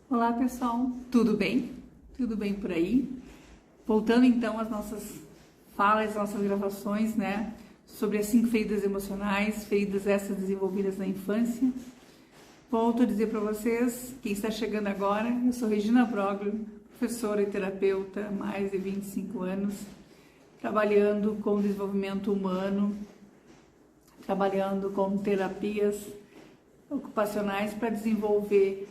Olá pessoal, tudo bem? Tudo bem por aí? Voltando então às nossas falas, nossas gravações, né? Sobre as 5 feridas emocionais, feridas essas desenvolvidas na infância. Volto a dizer para vocês, quem está chegando agora, eu sou Regina Broglio, professora e terapeuta há mais de 25 anos, trabalhando com desenvolvimento humano, trabalhando com terapias ocupacionais para desenvolver,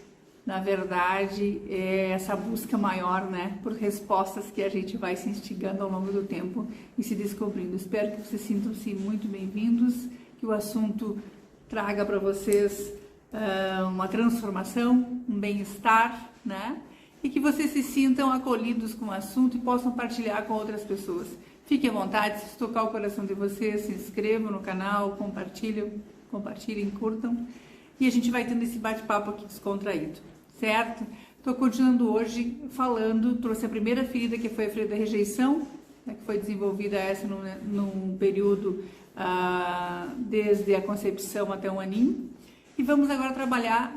na verdade, essa busca maior, né, por respostas que a gente vai se instigando ao longo do tempo e se descobrindo. Espero que vocês sintam-se muito bem-vindos, que o assunto traga para vocês uma transformação, um bem-estar, né, e que vocês se sintam acolhidos com o assunto e possam partilhar com outras pessoas. Fiquem à vontade, se tocar o coração de vocês, se inscrevam no canal, compartilhem, curtam, e a gente vai tendo esse bate-papo aqui descontraído. Certo? Estou continuando hoje falando, trouxe a primeira ferida, que foi a ferida da rejeição, né, que foi desenvolvida essa num período desde a concepção até um aninho. E vamos agora trabalhar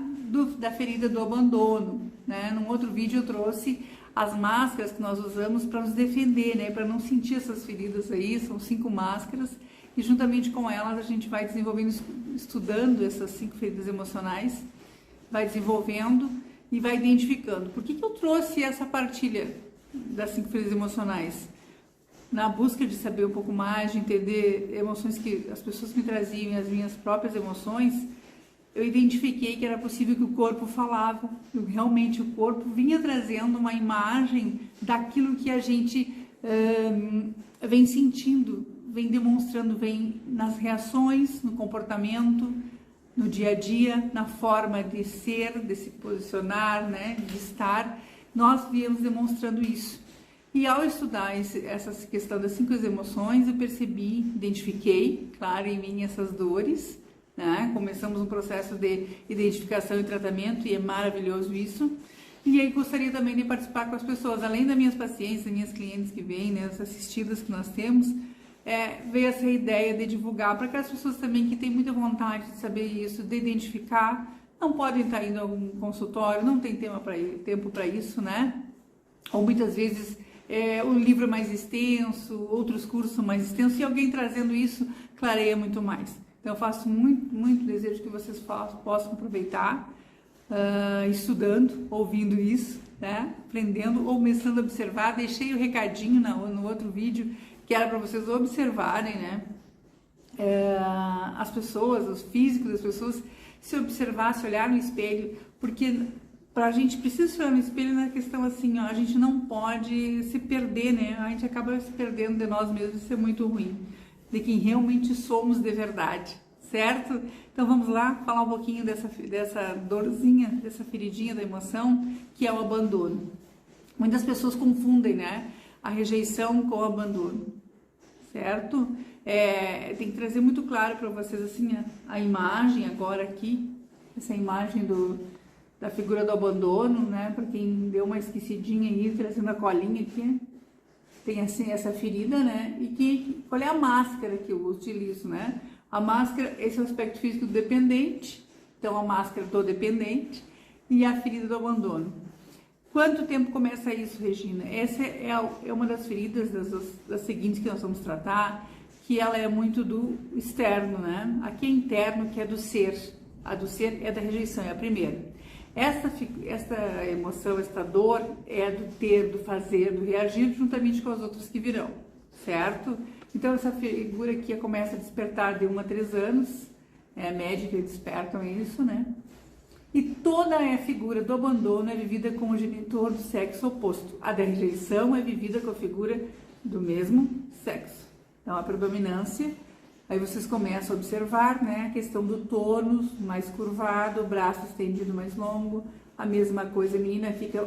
da ferida do abandono, né? Num outro vídeo eu trouxe as máscaras que nós usamos para nos defender, né? Para não sentir essas feridas aí, são 5 máscaras, e juntamente com elas a gente vai desenvolvendo, estudando essas 5 feridas emocionais, vai desenvolvendo e vai identificando. Por que eu trouxe essa partilha das 5 feridas emocionais? Na busca de saber um pouco mais, de entender emoções que as pessoas me traziam e as minhas próprias emoções, eu identifiquei que era possível que o corpo falava, que realmente o corpo vinha trazendo uma imagem daquilo que a gente vem sentindo, vem demonstrando, vem nas reações, no comportamento, no dia a dia, na forma de ser, de se posicionar, né, de estar. Nós viemos demonstrando isso. E ao estudar essa questão das 5 emoções, eu percebi, identifiquei, claro, em mim essas dores, né? Começamos um processo de identificação e tratamento, e é maravilhoso isso. E aí gostaria também de participar com as pessoas, além das minhas pacientes, das minhas clientes que vêm, né, as assistidas que nós temos, veio essa ideia de divulgar para aquelas pessoas também que têm muita vontade de saber isso, de identificar, não podem estar indo a algum consultório, não tem tempo para isso, né? Ou muitas vezes o livro é mais extenso, outros cursos são mais extensos, e alguém trazendo isso clareia muito mais. Então eu faço muito desejo que vocês possam aproveitar, estudando, ouvindo isso, né? Aprendendo ou começando a observar. Deixei o recadinho no outro vídeo, que era para vocês observarem, né? As pessoas, os físicos das pessoas, se observar, se olhar no espelho, porque a gente precisa se olhar no espelho na questão assim, ó, a gente não pode se perder, né? A gente acaba se perdendo de nós mesmos, isso é muito ruim, de quem realmente somos de verdade, certo? Então vamos lá falar um pouquinho dessa dorzinha, dessa feridinha da emoção, que é o abandono. Muitas pessoas confundem, né, a rejeição com o abandono, certo? Tem que trazer muito claro para vocês assim a imagem agora aqui, essa imagem da figura do abandono, né? Para quem deu uma esquecidinha aí, trazendo a colinha aqui, tem assim essa ferida, né? E qual é a máscara que eu utilizo, né? A máscara, esse é o aspecto físico do dependente, então a máscara do dependente e a ferida do abandono. Quanto tempo começa isso, Regina? Essa é uma das feridas das seguintes que nós vamos tratar, que ela é muito do externo, né? Aqui é interno, que é do ser. A do ser é da rejeição, é a primeira. Esta emoção, esta dor é do ter, do fazer, do reagir, juntamente com as outras que virão, certo? Então essa figura aqui começa a despertar de 1 a 3 anos, é a média que despertam isso, né? E toda a figura do abandono é vivida com o genitor do sexo oposto. A da rejeição é vivida com a figura do mesmo sexo. Então a predominância, aí vocês começam a observar, né, a questão do tônus mais curvado, o braço estendido mais longo, a mesma coisa, a menina fica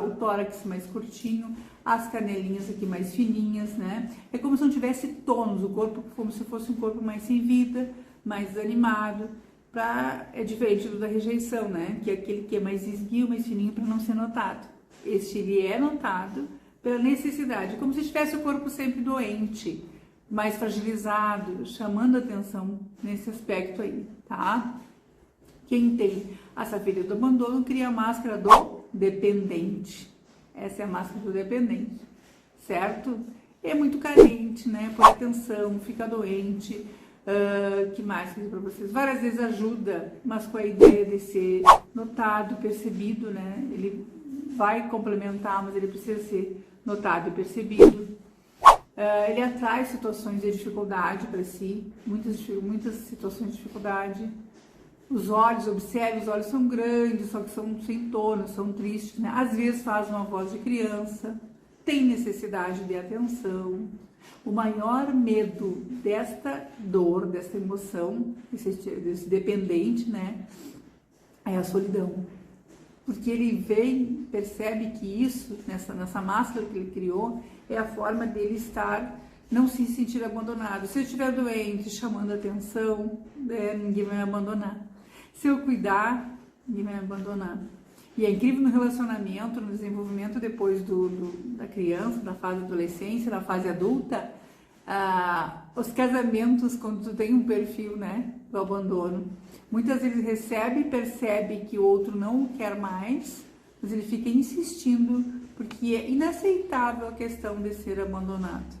o tórax mais curtinho, as canelinhas aqui mais fininhas, né? É como se não tivesse tônus, o corpo como se fosse um corpo mais sem vida, mais desanimado. É diferente do da rejeição, né? Que é aquele que é mais esguio, mais fininho para não ser notado. Este ele é notado pela necessidade, como se tivesse o corpo sempre doente, mais fragilizado, chamando atenção nesse aspecto aí, tá? Quem tem essa ferida do abandono cria a máscara do dependente. Essa é a máscara do dependente, certo? É muito carente, né? Põe atenção, fica doente. Que mais que eu digo para vocês? Várias vezes ajuda, mas com a ideia de ser notado, percebido, né? Ele vai complementar, mas ele precisa ser notado e percebido. Ele atrai situações de dificuldade para si, muitas situações de dificuldade. Os olhos, observe, os olhos são grandes, só que são sem tono, são tristes, né? Às vezes faz uma voz de criança, tem necessidade de atenção. O maior medo desta dor, desta emoção, desse dependente, né, é a solidão. Porque ele vem, percebe que isso, nessa máscara que ele criou, é a forma dele estar, não se sentir abandonado. Se eu estiver doente, chamando atenção, ninguém vai me abandonar. Se eu cuidar, ninguém vai me abandonar. E é incrível no relacionamento, no desenvolvimento depois da criança, da fase da adolescência, da fase adulta, os casamentos, quando tu tem um perfil, né, do abandono, muitas vezes recebe e percebe que o outro não o quer mais, mas ele fica insistindo, porque é inaceitável a questão de ser abandonado,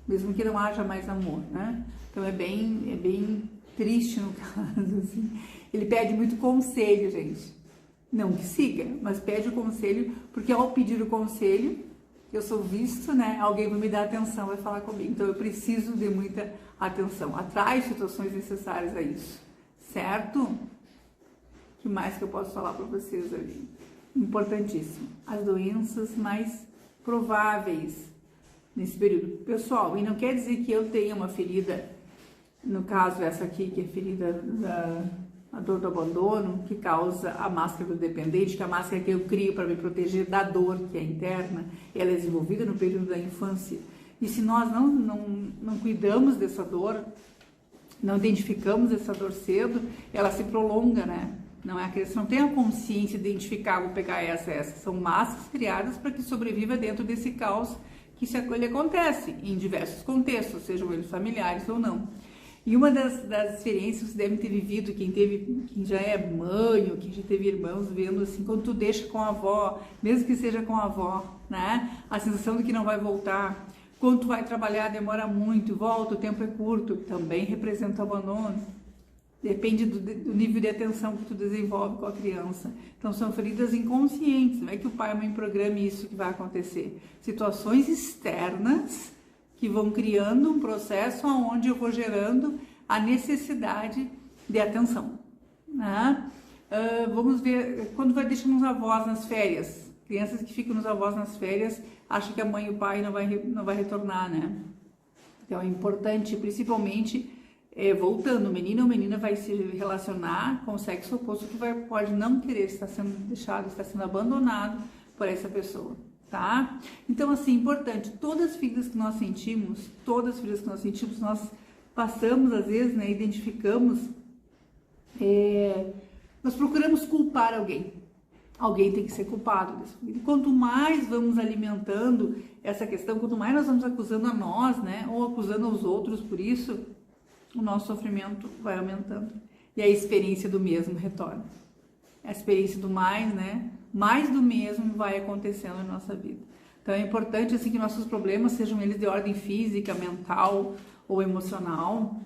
mesmo que não haja mais amor, né? Então é bem triste no caso, assim. Ele pede muito conselho, gente. Não que siga, mas pede o conselho, porque ao pedir o conselho, eu sou visto, né? Alguém vai me dar atenção, vai falar comigo. Então eu preciso de muita atenção. Atrai situações necessárias a isso, certo? O que mais que eu posso falar para vocês ali? Importantíssimo. As doenças mais prováveis nesse período. Pessoal, e não quer dizer que eu tenha uma ferida, no caso essa aqui, que é a ferida a dor do abandono, que causa a máscara do dependente, que é a máscara que eu crio para me proteger da dor que é interna, ela é desenvolvida no período da infância. E se nós não cuidamos dessa dor, não identificamos essa dor cedo, ela se prolonga, né? Não é a criança não tem a consciência de identificar, vou pegar essa. São máscaras criadas para que sobreviva dentro desse caos que ele acontece em diversos contextos, sejam eles familiares ou não. E uma das experiências que vocês devem ter vivido, quem já é mãe ou quem já teve irmãos, vendo assim, quando tu deixa com a avó, mesmo que seja com a avó, né? A sensação de que não vai voltar. Quando tu vai trabalhar, demora muito, volta, o tempo é curto, também representa o abandono. Depende do nível de atenção que tu desenvolve com a criança. Então são feridas inconscientes, não é que o pai ou a mãe programe isso que vai acontecer. Situações externas que vão criando um processo onde eu vou gerando a necessidade de atenção, né? Vamos ver, quando vai deixando os avós nas férias, crianças que ficam nos avós nas férias, acham que a mãe e o pai não vai retornar, né? Então é importante, principalmente, voltando, o menino ou menina vai se relacionar com o sexo oposto, que pode não querer estar sendo deixado, estar sendo abandonado por essa pessoa. Tá? Então, assim, importante, todas as feridas que nós sentimos, nós passamos, às vezes, né, identificamos, nós procuramos culpar alguém tem que ser culpado disso. E quanto mais vamos alimentando essa questão, quanto mais nós vamos acusando a nós, né, ou acusando os outros por isso, o nosso sofrimento vai aumentando, e a experiência do mesmo retorna. A experiência do mais, né, mais do mesmo vai acontecendo na nossa vida. Então é importante assim que nossos problemas, sejam eles de ordem física, mental ou emocional,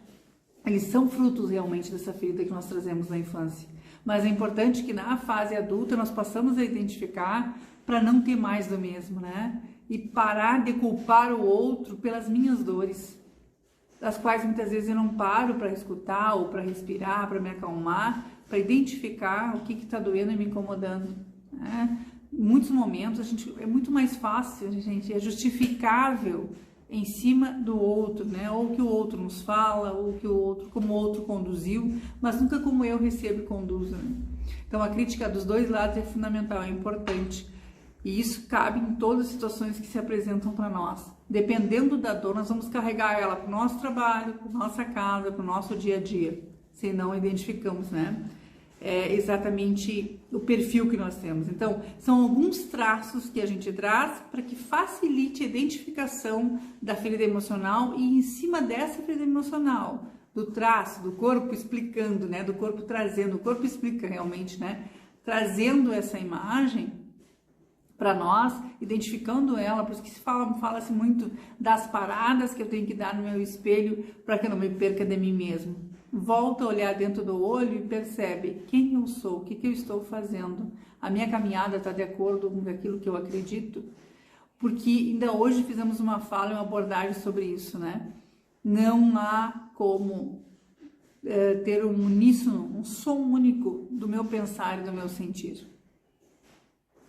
eles são frutos realmente dessa ferida que nós trazemos na infância. Mas é importante que na fase adulta nós possamos identificar para não ter mais do mesmo, né? E parar de culpar o outro pelas minhas dores, das quais muitas vezes eu não paro para escutar ou para respirar, para me acalmar, para identificar o que está doendo e me incomodando. Em muitos momentos é muito mais fácil, gente, é justificável em cima do outro, né? Ou que o outro nos fala, ou que como o outro conduziu, mas nunca como eu recebo e conduzo, né? Então a crítica dos dois lados é fundamental, é importante. E isso cabe em todas as situações que se apresentam para nós. Dependendo da dor, nós vamos carregar ela para o nosso trabalho, para nossa casa, para o nosso dia a dia, se não identificamos, né? Exatamente o perfil que nós temos. Então, são alguns traços que a gente traz para que facilite a identificação da ferida emocional e em cima dessa ferida emocional, do traço, do corpo explicando, né, do corpo trazendo, o corpo explica realmente, né, trazendo essa imagem, para nós, identificando ela, por isso que fala-se muito das paradas que eu tenho que dar no meu espelho para que eu não me perca de mim mesmo. Volta a olhar dentro do olho e percebe quem eu sou, o que eu estou fazendo, a minha caminhada está de acordo com aquilo que eu acredito, porque ainda hoje fizemos uma fala e uma abordagem sobre isso, né? Não há como ter um uníssono, um som único do meu pensar e do meu sentir.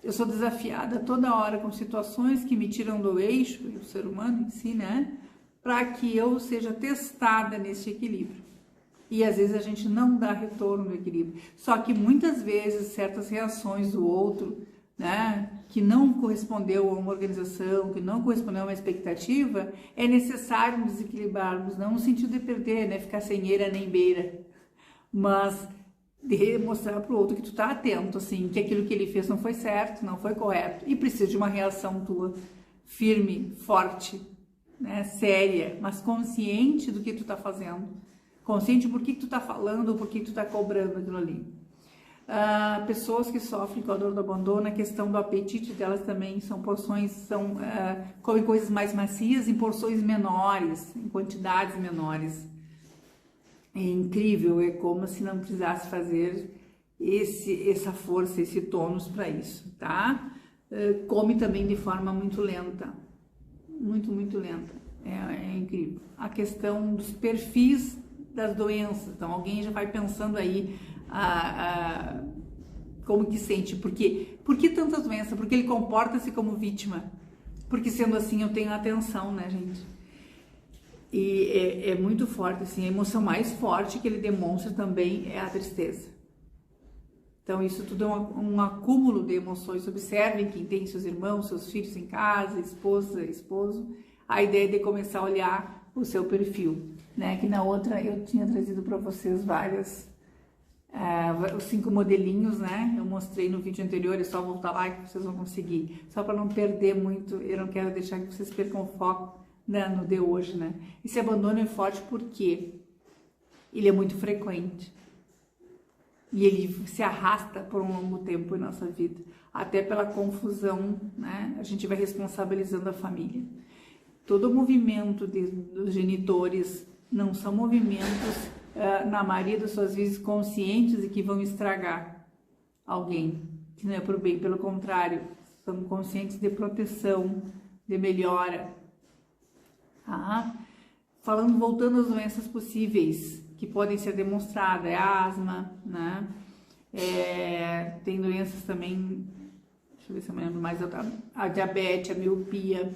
Eu sou desafiada toda hora com situações que me tiram do eixo, e o ser humano em si, né? Para que eu seja testada nesse equilíbrio. E às vezes a gente não dá retorno no equilíbrio. Só que muitas vezes certas reações do outro, né, que não correspondeu a uma organização, que não correspondeu a uma expectativa, é necessário desequilibrarmos, não no sentido de perder, né, ficar sem eira nem beira, mas de mostrar para o outro que tu tá atento, assim, que aquilo que ele fez não foi certo, não foi correto, e precisa de uma reação tua firme, forte, né, séria, mas consciente do que tu tá fazendo, consciente por que tu tá falando, por que tu tá cobrando aquilo ali. Pessoas que sofrem com a dor do abandono, a questão do apetite delas também são porções, comem coisas mais macias em porções menores, em quantidades menores. É incrível, é como se não precisasse fazer essa força, esse tônus para isso, tá? Come também de forma muito lenta, muito lenta, é incrível. A questão dos perfis das doenças, então alguém já vai pensando aí como que sente, por que tantas doenças? Porque ele comporta-se como vítima, porque sendo assim eu tenho atenção, né, gente? E é muito forte, assim, a emoção mais forte que ele demonstra também é a tristeza. Então isso tudo é um acúmulo de emoções. Observem quem tem seus irmãos, seus filhos em casa, esposa, esposo, a ideia de começar a olhar o seu perfil, né? Que na outra eu tinha trazido para vocês os 5 modelinhos, né? Eu mostrei no vídeo anterior, é só voltar lá que vocês vão conseguir. Só para não perder muito, eu não quero deixar que vocês percam o foco no de hoje, né? Esse abandono é forte porque ele é muito frequente e ele se arrasta por um longo tempo em nossa vida, até pela confusão, né? A gente vai responsabilizando a família. Todo movimento dos genitores não são movimentos, na maioria das suas vezes, conscientes e que vão estragar alguém, que não é por bem, pelo contrário, são conscientes de proteção, de melhora. Voltando às doenças possíveis que podem ser demonstradas, é a asma, né? Tem doenças também, deixa eu ver se eu me lembro mais, a diabetes, a miopia,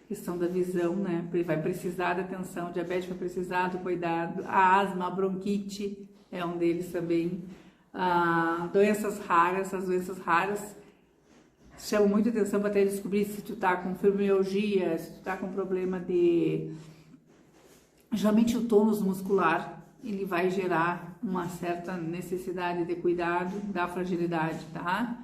questão da visão, né? Vai precisar da atenção, diabetes vai precisar do cuidado, a asma, a bronquite é um deles também, doenças raras, as doenças raras chamam muita atenção para até descobrir se tu tá com fibromialgia, se tu tá com problema geralmente o tônus muscular, ele vai gerar uma certa necessidade de cuidado da fragilidade, tá?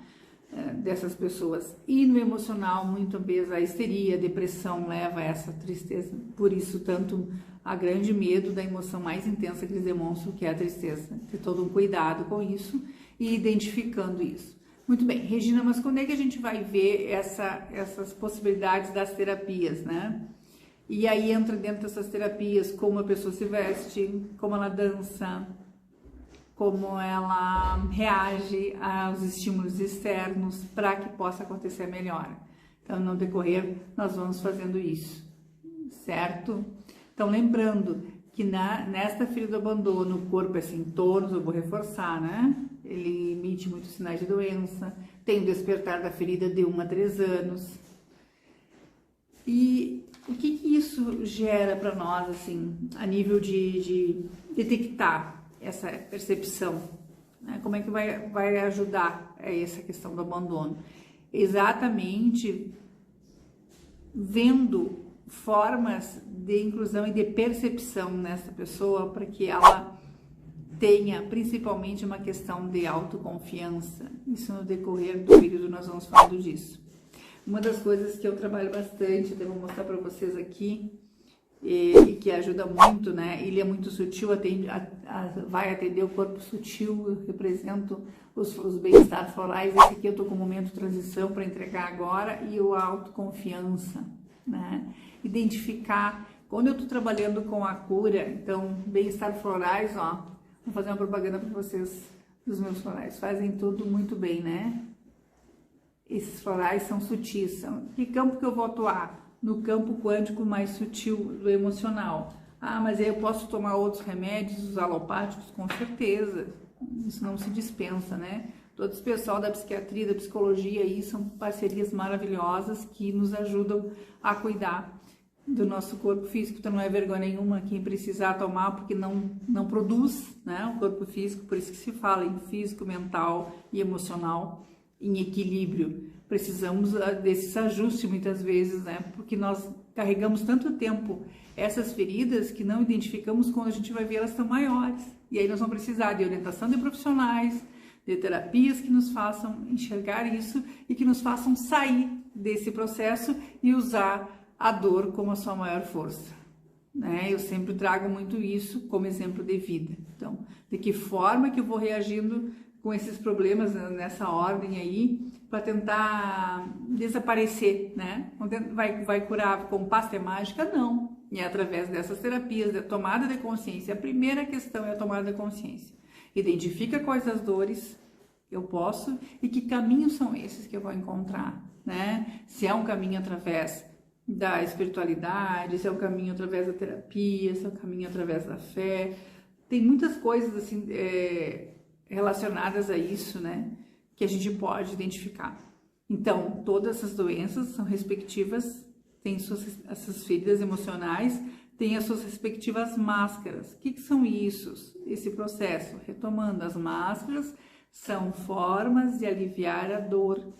Dessas pessoas. E no emocional, muito vezes a histeria, a depressão leva a essa tristeza. Por isso, tanto a grande medo da emoção mais intensa que eles demonstram, que é a tristeza. Ter todo um cuidado com isso e identificando isso. Muito bem, Regina, mas quando é que a gente vai ver essas possibilidades das terapias, né? E aí entra dentro dessas terapias como a pessoa se veste, como ela dança, como ela reage aos estímulos externos para que possa acontecer a melhora. Então, no decorrer, nós vamos fazendo isso, certo? Então, lembrando que nesta ferida do abandono, o corpo é sintomas, eu vou reforçar, né? Ele emite muitos sinais de doença, tem o despertar da ferida de 1 a 3 anos. E o que isso gera para nós, assim, a nível de detectar essa percepção, né? Como é que vai ajudar essa questão do abandono? Exatamente vendo formas de inclusão e de percepção nessa pessoa para que ela tenha principalmente uma questão de autoconfiança. Isso no decorrer do período nós vamos falando disso. Uma das coisas que eu trabalho bastante, eu vou mostrar para vocês aqui, e que ajuda muito, né? Ele é muito sutil, vai atender o corpo sutil. Eu represento os bem-estar florais. Esse aqui eu tô com o momento de transição para entregar agora, e a autoconfiança, né? Identificar, quando eu tô trabalhando com a cura, então, bem-estar florais, ó, vou fazer uma propaganda para vocês dos meus florais, fazem tudo muito bem, né? Esses florais são sutis. Que campo que eu vou atuar? No campo quântico mais sutil, do emocional. Ah, mas aí eu posso tomar outros remédios, os alopáticos? Com certeza. Isso não se dispensa, né? Todo esse pessoal da psiquiatria, da psicologia aí são parcerias maravilhosas que nos ajudam a cuidar do nosso corpo físico. Então não é vergonha nenhuma quem precisar tomar, porque não produz, né, o corpo físico. Por isso que se fala em físico, mental e emocional em equilíbrio. Precisamos desses ajustes muitas vezes, né? Porque nós carregamos tanto tempo essas feridas que não identificamos. Quando a gente vai ver, elas estão maiores. E aí nós vamos precisar de orientação de profissionais, de terapias que nos façam enxergar isso e que nos façam sair desse processo e usar a dor como a sua maior força, né? Eu sempre trago muito isso como exemplo de vida. Então, de que forma que eu vou reagindo com esses problemas nessa ordem aí, para tentar desaparecer, né? Vai curar com pasta mágica? Não. E é através dessas terapias, da tomada de consciência. A primeira questão é a tomada de consciência. Identifica quais as dores eu posso e que caminhos são esses que eu vou encontrar, né? Se é um caminho através da espiritualidade, se é um caminho através da terapia, se é um caminho através da fé. Tem muitas coisas assim relacionadas a isso, né, que a gente pode identificar. Então, todas essas doenças são respectivas, têm essas feridas emocionais, têm as suas respectivas máscaras. O que são isso? Esse processo, retomando, as máscaras são formas de aliviar a dor,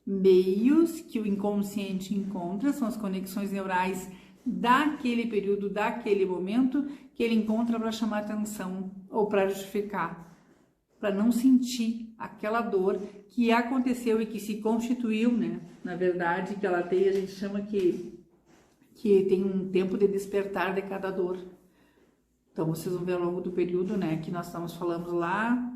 meios que o inconsciente encontra, são as conexões neurais daquele período, daquele momento, que ele encontra para chamar atenção ou para justificar, para não sentir aquela dor que aconteceu e que se constituiu, né? Na verdade, que ela tem, a gente chama que tem um tempo de despertar de cada dor. Então, vocês vão ver ao longo do período, né, que nós estamos falando lá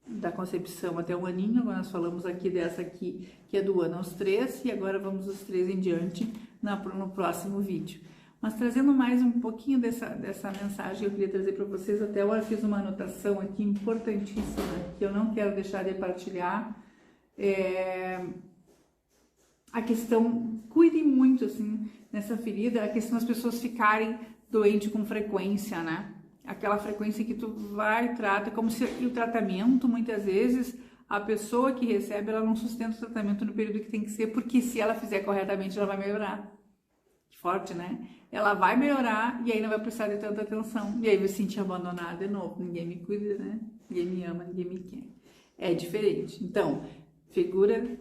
da concepção até um aninho. Agora nós falamos aqui dessa aqui, que é do 1 aos 3, e agora vamos dos 3 em diante no próximo vídeo. Mas trazendo mais um pouquinho dessa mensagem, eu queria trazer para vocês. Até agora fiz uma anotação aqui importantíssima, que eu não quero deixar de partilhar. A questão, cuidem muito, assim, nessa ferida, a questão das pessoas ficarem doentes com frequência, né? Aquela frequência que tu vai, trata, como se o tratamento, muitas vezes, a pessoa que recebe, ela não sustenta o tratamento no período que tem que ser, porque se ela fizer corretamente, ela vai melhorar. Forte, né? Ela vai melhorar e aí não vai precisar de tanta atenção. E aí vai se sentir abandonada de novo. Ninguém me cuida, né? Ninguém me ama, ninguém me quer. É diferente. Então, figura,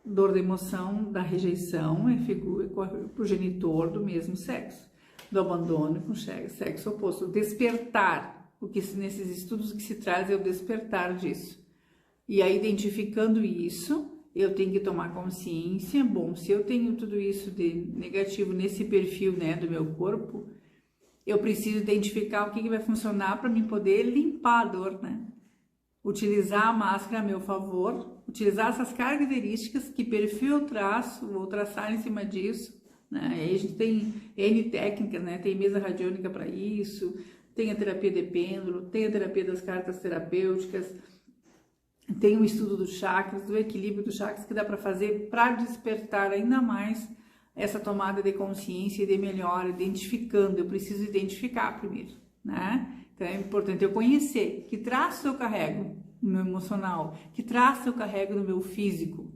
dor da emoção, da rejeição, é figura progenitor do mesmo sexo. Do abandono com sexo oposto. O despertar, o que nesses estudos que se traz é o despertar disso. E aí, identificando isso, eu tenho que tomar consciência. Bom, se eu tenho tudo isso de negativo nesse perfil, né, do meu corpo, eu preciso identificar o que vai funcionar para mim poder limpar a dor, né? Utilizar a máscara a meu favor, utilizar essas características, que perfil eu traço, vou traçar em cima disso, né? Aí a gente tem N técnicas, né? Tem mesa radiônica para isso, tem a terapia de pêndulo, tem a terapia das cartas terapêuticas, tem o estudo dos chakras, do equilíbrio dos chakras, que dá para fazer para despertar ainda mais essa tomada de consciência e de melhora, identificando. Eu preciso identificar primeiro, né? Então é importante eu conhecer que traço eu carrego no meu emocional, que traço eu carrego no meu físico.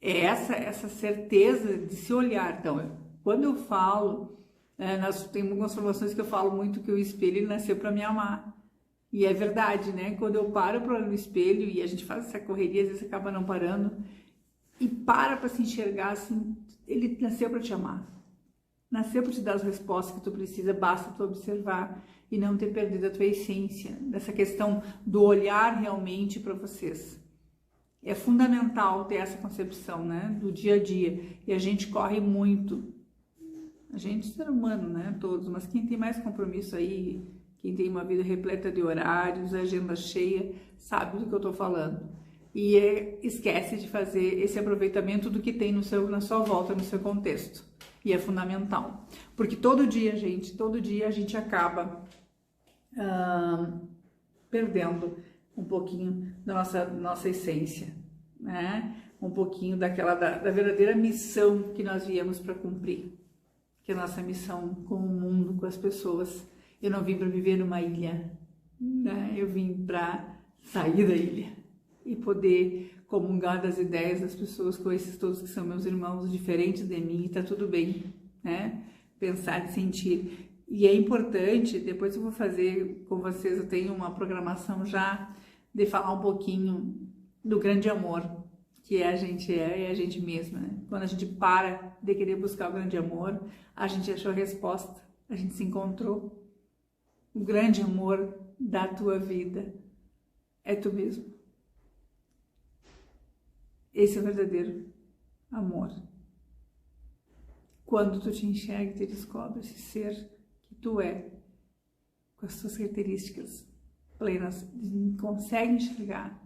É essa certeza de se olhar. Então, quando eu falo, tem algumas formações que eu falo muito que o espelho ele nasceu para me amar. E é verdade, né? Quando eu paro para olhar no espelho, e a gente faz essa correria, às vezes acaba não parando, e para se enxergar assim, ele nasceu para te amar. Nasceu para te dar as respostas que tu precisa, basta tu observar e não ter perdido a tua essência. Dessa questão do olhar realmente para vocês. É fundamental ter essa concepção, né? Do dia a dia. E a gente corre muito. A gente, ser humano, né? Todos, mas quem tem mais compromisso aí, quem tem uma vida repleta de horários, agenda cheia, sabe do que eu tô falando. E esquece de fazer esse aproveitamento do que tem na sua volta, no seu contexto. E é fundamental. Porque todo dia a gente acaba perdendo um pouquinho da nossa essência, né? Um pouquinho da verdadeira missão que nós viemos para cumprir. Que é a nossa missão com o mundo, com as pessoas. Eu não vim para viver numa ilha, né? Eu vim para sair da ilha e poder comungar das ideias das pessoas, com esses todos que são meus irmãos, diferentes de mim, e tá tudo bem, né? Pensar e sentir. E é importante, depois eu vou fazer com vocês, eu tenho uma programação já de falar um pouquinho do grande amor, que é a gente mesma, né? Quando a gente para de querer buscar o grande amor, a gente achou a resposta, a gente se encontrou. O grande amor da tua vida é tu mesmo. Esse é o verdadeiro amor. Quando tu te enxerga e te descobre esse ser que tu é, com as tuas características plenas, consegue enxergar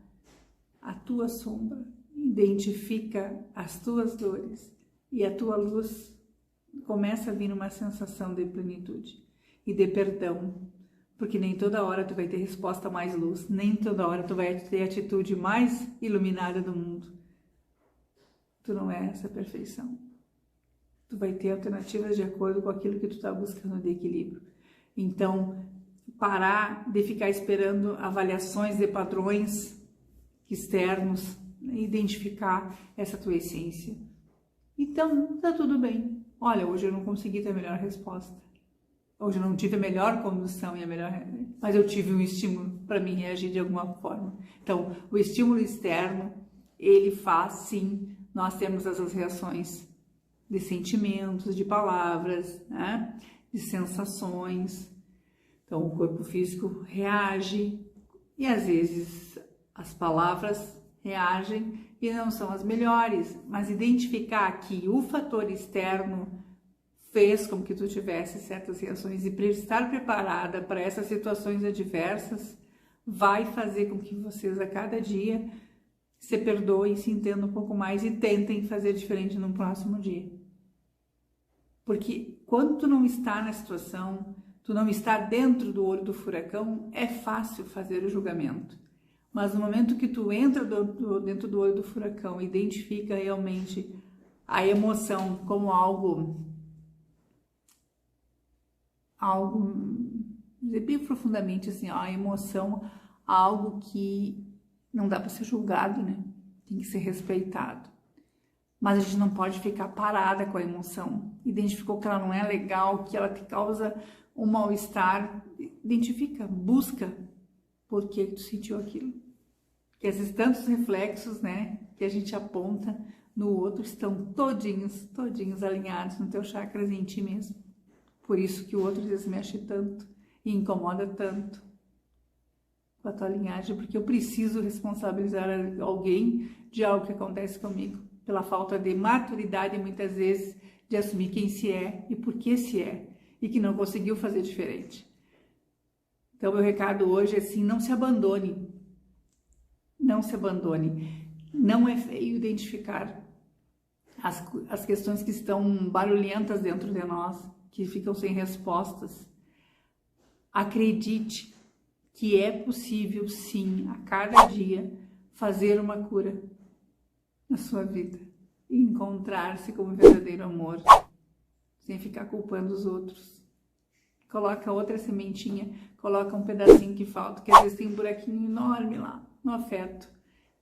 a tua sombra, identifica as tuas dores e a tua luz, começa a vir uma sensação de plenitude e de perdão, porque nem toda hora tu vai ter resposta mais luz, nem toda hora tu vai ter a atitude mais iluminada do mundo. Tu não é essa perfeição. Tu vai ter alternativas de acordo com aquilo que tu está buscando de equilíbrio. Então, parar de ficar esperando avaliações de padrões externos, identificar essa tua essência. Então, tá tudo bem. Olha, hoje eu não consegui ter a melhor resposta. Hoje eu não tive a melhor condução mas eu tive um estímulo para mim reagir de alguma forma. Então, o estímulo externo, ele faz sim, nós temos essas reações de sentimentos, de palavras, né? De sensações. Então, o corpo físico reage e às vezes as palavras reagem e não são as melhores, mas identificar que o fator externo fez com que tu tivesse certas reações e estar preparada para essas situações adversas vai fazer com que vocês a cada dia se perdoem, se entendam um pouco mais e tentem fazer diferente no próximo dia. Porque quando tu não está na situação, tu não está dentro do olho do furacão, é fácil fazer o julgamento. Mas no momento que tu entra dentro do olho do furacão, identifica realmente a emoção como algo bem profundamente assim, a emoção, algo que não dá para ser julgado, né? Tem que ser respeitado. Mas a gente não pode ficar parada com a emoção. Identificou que ela não é legal, que ela te causa um mal-estar, identifica, busca por que tu sentiu aquilo. Porque esses tantos reflexos, né, que a gente aponta no outro estão todinhos alinhados no teu chakras em ti mesmo. Por isso que o outro desmexe tanto e incomoda tanto com a tua linhagem, porque eu preciso responsabilizar alguém de algo que acontece comigo, pela falta de maturidade, muitas vezes, de assumir quem se é e por que se é, e que não conseguiu fazer diferente. Então, meu recado hoje é assim, não se abandone. Não se abandone. Não é feio identificar as questões que estão barulhentas dentro de nós, que ficam sem respostas. Acredite que é possível, sim, a cada dia, fazer uma cura na sua vida e encontrar-se como verdadeiro amor, sem ficar culpando os outros. Coloca outra sementinha, coloca um pedacinho que falta, que às vezes tem um buraquinho enorme lá, no afeto.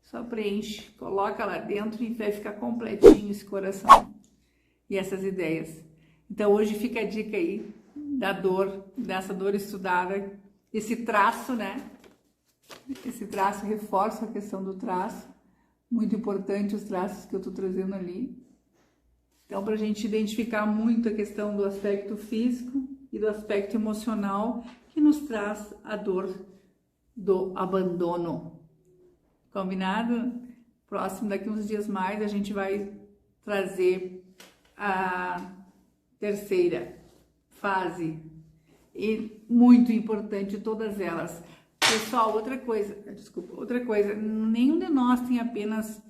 Só preenche, coloca lá dentro e vai ficar completinho esse coração e essas ideias. Então hoje fica a dica aí da dor, dessa dor estudada, esse traço, né? Esse traço reforça a questão do traço. Muito importante os traços que eu estou trazendo ali. Então, para a gente identificar muito a questão do aspecto físico e do aspecto emocional que nos traz a dor do abandono. Combinado? Próximo, daqui uns dias mais, a gente vai trazer terceira fase, e muito importante todas elas. Pessoal, outra coisa, nenhum de nós tem apenas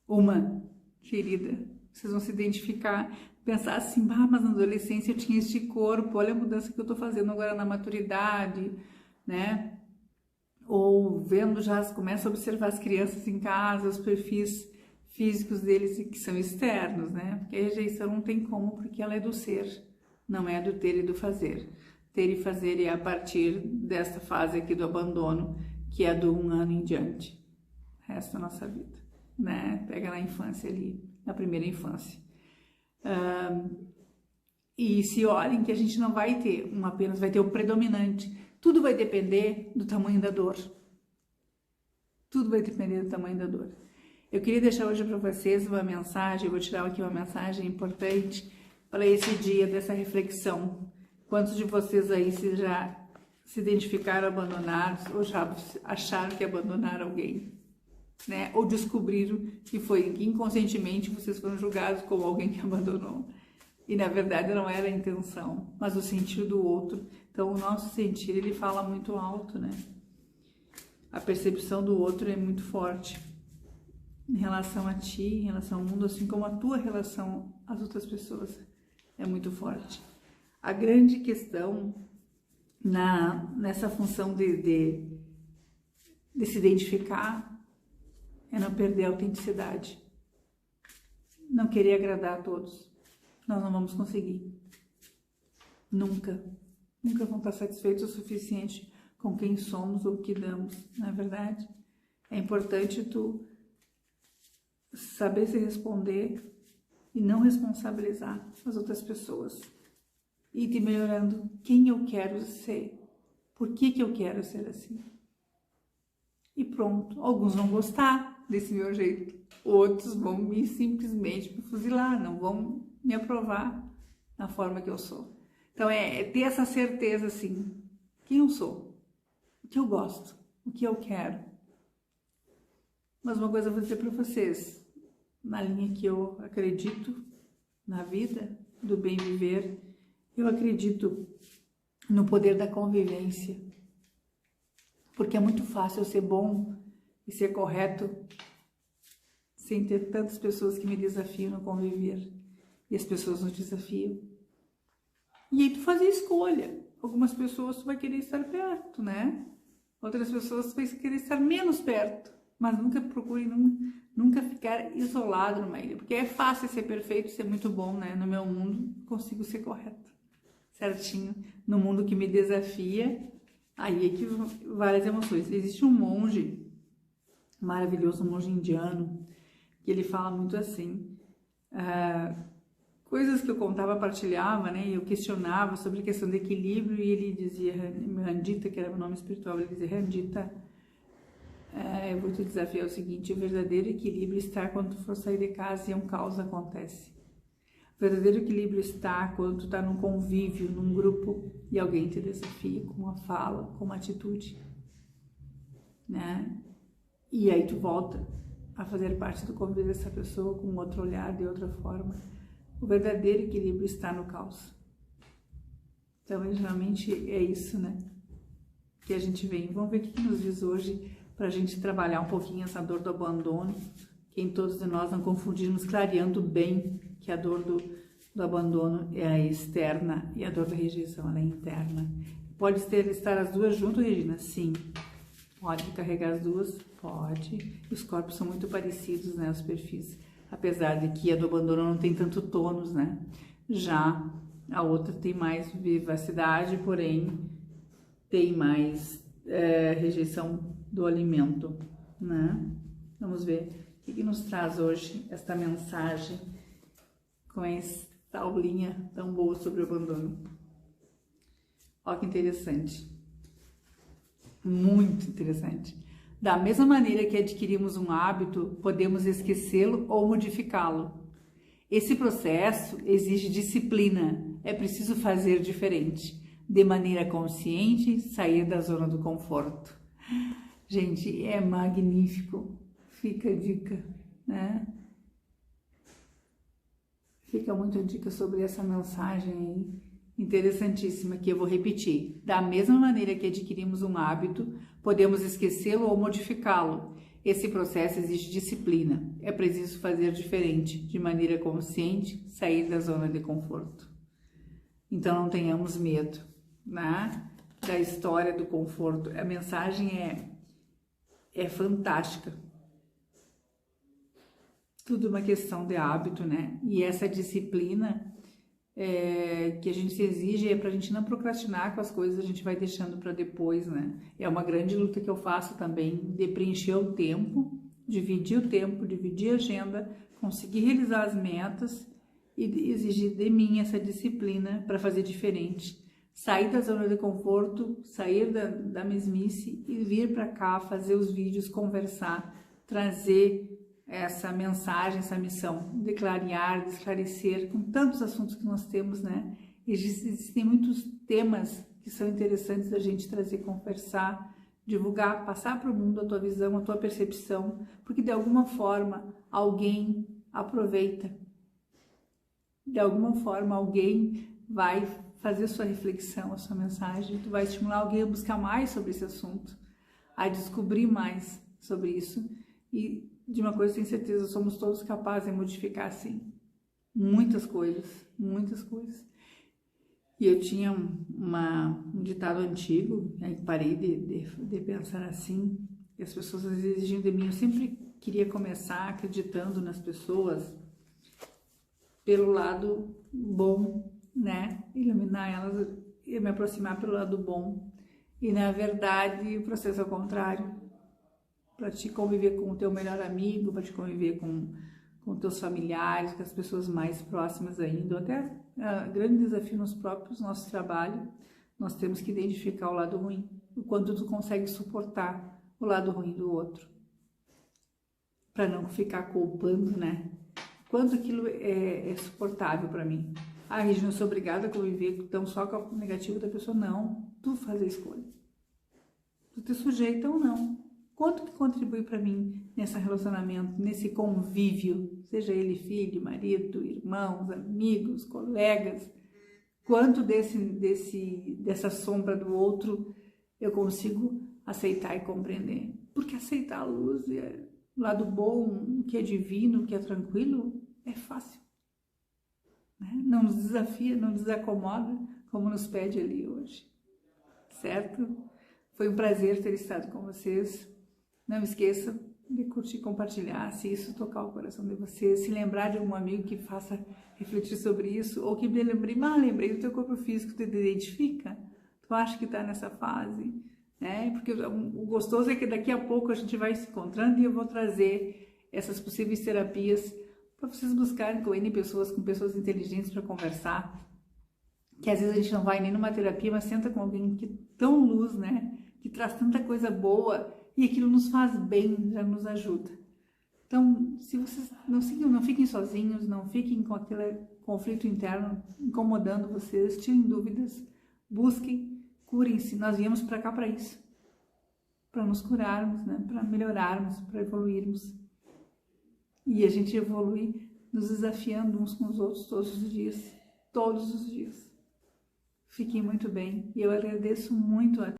uma ferida. Vocês vão se identificar, pensar assim, mas na adolescência eu tinha este corpo, olha a mudança que eu tô fazendo agora na maturidade, né? Ou vendo já, começa a observar as crianças em casa, os perfis físicos deles que são externos, né? Porque a rejeição não tem como, porque ela é do ser, não é do ter e do fazer. Ter e fazer é a partir dessa fase aqui do abandono, que é do 1 ano em diante, o resto da nossa vida, né? Pega na infância ali, na primeira infância. E se olhem que a gente não vai ter apenas, vai ter o predominante. Tudo vai depender do tamanho da dor. Tudo vai depender do tamanho da dor. Eu queria deixar hoje para vocês uma mensagem, eu vou tirar aqui uma mensagem importante para esse dia dessa reflexão. Quantos de vocês aí já se identificaram abandonados ou já acharam que abandonaram alguém, né? Ou descobriram que foi inconscientemente vocês foram julgados como alguém que abandonou. E na verdade não era a intenção, mas o sentir do outro. Então o nosso sentir, ele fala muito alto, né? A percepção do outro é muito forte em relação a ti, em relação ao mundo, assim como a tua relação às outras pessoas é muito forte. A grande questão nessa função de se identificar é não perder a autenticidade, não querer agradar a todos. Nós não vamos conseguir. Nunca vão estar satisfeitos o suficiente com quem somos ou o que damos, não é verdade? É importante tu saber se responder e não responsabilizar as outras pessoas. E te melhorando quem eu quero ser, por que eu quero ser assim. E pronto, alguns vão gostar desse meu jeito, outros vão simplesmente me fuzilar, não vão me aprovar na forma que eu sou. Então é ter essa certeza assim, quem eu sou, o que eu gosto, o que eu quero. Mas uma coisa eu vou dizer para vocês, na linha que eu acredito na vida, do bem viver, eu acredito no poder da convivência, porque é muito fácil eu ser bom e ser correto sem ter tantas pessoas que me desafiam no conviver e as pessoas nos desafiam. E aí tu faz a escolha. Algumas pessoas tu vai querer estar perto, né? Outras pessoas tu vai querer estar menos perto, mas nunca procure nunca ficar isolado numa ilha, porque é fácil ser perfeito, ser muito bom, né? No meu mundo consigo ser correto, certinho. No mundo que me desafia, aí é que várias emoções. Existe um monge maravilhoso, um monge indiano, que ele fala muito assim, coisas que eu contava, partilhava, né? Eu questionava sobre a questão do equilíbrio e ele dizia, Randita, que era meu nome espiritual, ele dizia, Randita, eu vou te desafiar o seguinte, o verdadeiro equilíbrio está quando tu for sair de casa e um caos acontece. O verdadeiro equilíbrio está quando tu está num convívio, num grupo e alguém te desafia com uma fala, com uma atitude, né? E aí tu volta a fazer parte do convívio dessa pessoa com outro olhar, de outra forma. O verdadeiro equilíbrio está no caos. Então, geralmente é isso, né? Que a gente vem. Vamos ver o que nos diz hoje para a gente trabalhar um pouquinho essa dor do abandono, que em todos de nós não confundirmos, clareando bem que a dor do abandono é a externa e a dor da rejeição ela é interna. Pode estar as duas juntas, Regina? Sim. Pode carregar as duas? Pode. Os corpos são muito parecidos, né? Os perfis. Apesar de que a do abandono não tem tanto tônus, né? Já a outra tem mais vivacidade, porém tem mais rejeição do alimento, né? Vamos ver o que nos traz hoje esta mensagem com essa aulinha tão boa sobre o abandono. Olha que interessante. Muito interessante. Da mesma maneira que adquirimos um hábito, podemos esquecê-lo ou modificá-lo. Esse processo exige disciplina. É preciso fazer diferente, de maneira consciente, sair da zona do conforto. Gente, é magnífico. Fica a dica, né? Fica muito a dica sobre essa mensagem aí, interessantíssima, que eu vou repetir. Da mesma maneira que adquirimos um hábito, podemos esquecê-lo ou modificá-lo. Esse processo exige disciplina. É preciso fazer diferente, de maneira consciente, sair da zona de conforto. Então não tenhamos medo, né, da história do conforto. A mensagem é fantástica. Tudo uma questão de hábito, né? E essa disciplina que a gente se exige é para a gente não procrastinar com as coisas, a gente vai deixando para depois, né? É uma grande luta que eu faço também, de preencher o tempo, dividir a agenda, conseguir realizar as metas e exigir de mim essa disciplina para fazer diferente. Sair da zona de conforto, sair da mesmice e vir para cá, fazer os vídeos, conversar, trazer essa mensagem, essa missão, de clarear, de esclarecer, com tantos assuntos que nós temos, né? Existem muitos temas que são interessantes da gente trazer, conversar, divulgar, passar para o mundo a tua visão, a tua percepção, porque de alguma forma alguém aproveita, de alguma forma alguém vai fazer sua reflexão, a sua mensagem, tu vai estimular alguém a buscar mais sobre esse assunto, a descobrir mais sobre isso. E de uma coisa tenho certeza, somos todos capazes de modificar, sim, muitas coisas, muitas coisas. E eu tinha um ditado antigo, aí parei de pensar assim, e as pessoas às vezes exigiam de mim, eu sempre queria começar acreditando nas pessoas pelo lado bom, né, iluminar elas e me aproximar pelo lado bom, e na verdade o processo é o contrário. Para te conviver com o teu melhor amigo, para te conviver com teus familiares, com as pessoas mais próximas ainda, até grande desafio nos próprios nosso trabalho, nós temos que identificar o lado ruim, o quanto tu consegue suportar o lado ruim do outro, para não ficar culpando, né? Quanto aquilo é suportável para mim. Ah, Regina, eu sou obrigada a conviver tão só com o negativo da pessoa. Não, tu faz a escolha. Tu te sujeita ou não. Quanto que contribui para mim nesse relacionamento, nesse convívio, seja ele filho, marido, irmãos, amigos, colegas, quanto dessa sombra do outro eu consigo aceitar e compreender. Porque aceitar a luz, o lado bom, o que é divino, o que é tranquilo, é fácil, né? Não nos desafia, não nos acomoda, como nos pede ali hoje, certo? Foi um prazer ter estado com vocês. Não esqueça de curtir e compartilhar, se isso tocar o coração de vocês, se lembrar de algum amigo que faça refletir sobre isso, ou que me lembre, lembrei do teu corpo físico, tu te identifica? Tu acha que está nessa fase? Né? Porque o gostoso é que daqui a pouco a gente vai se encontrando e eu vou trazer essas possíveis terapias para vocês buscarem com pessoas inteligentes para conversar, que às vezes a gente não vai nem numa terapia, mas senta com alguém que tão luz, né? Que traz tanta coisa boa, e aquilo nos faz bem, já nos ajuda. Então, se vocês não fiquem sozinhos, não fiquem com aquele conflito interno incomodando vocês, tirem dúvidas, busquem, curem-se. Nós viemos para cá para isso, para nos curarmos, né? Para melhorarmos, para evoluirmos. E a gente evolui nos desafiando uns com os outros todos os dias, todos os dias. Fiquem muito bem e eu agradeço muito a